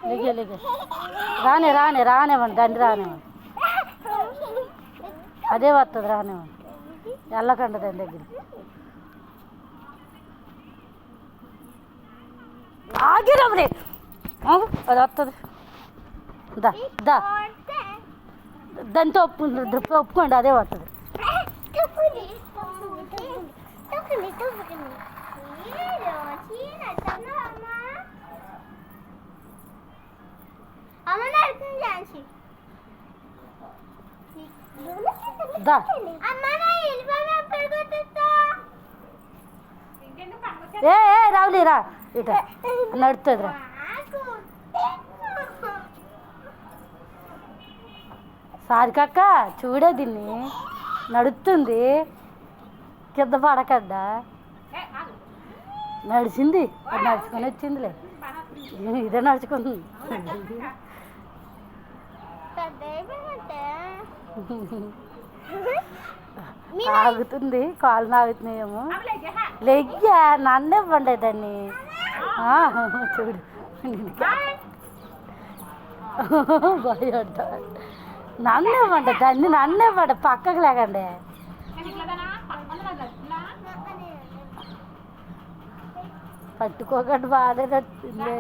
లిగే లిగే రానివ్వండి దండి రానివ్వండి. అదే వస్తుంది రానివ్వండి. వెళ్ళకండి దాని దగ్గర. ఆగిరవరే అది వస్తుంది. దా దా దాంతో ఒప్పుకోండి అదే వస్తుంది. దా ఏ రావులే రా ఇట నడుతుంది రా. సారికక్క చూడే దీన్ని నడుస్తుంది కింద పడకడ్డా నడిచింది. అది నడుచుకొని వచ్చిందిలే. ఇదే నడుచుకుంది. ఆగుతుంది. కాళ్ళు ఆగుతున్నాయేమో. లెగ్గా నన్నే ఇవ్వండి దాన్ని. చూడు భయపడ్డ. నన్ను ఇవ్వండి దాన్ని. నన్ను ఇవ్వండి. పక్కకు లేకండి. పట్టుకోకండి. బాగానే నచ్చింది.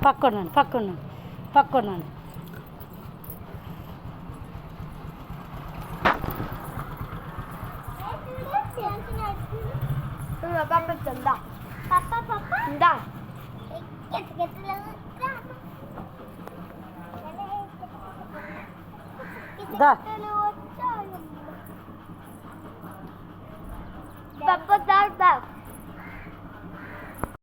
పక్కండి పక్కండి. దా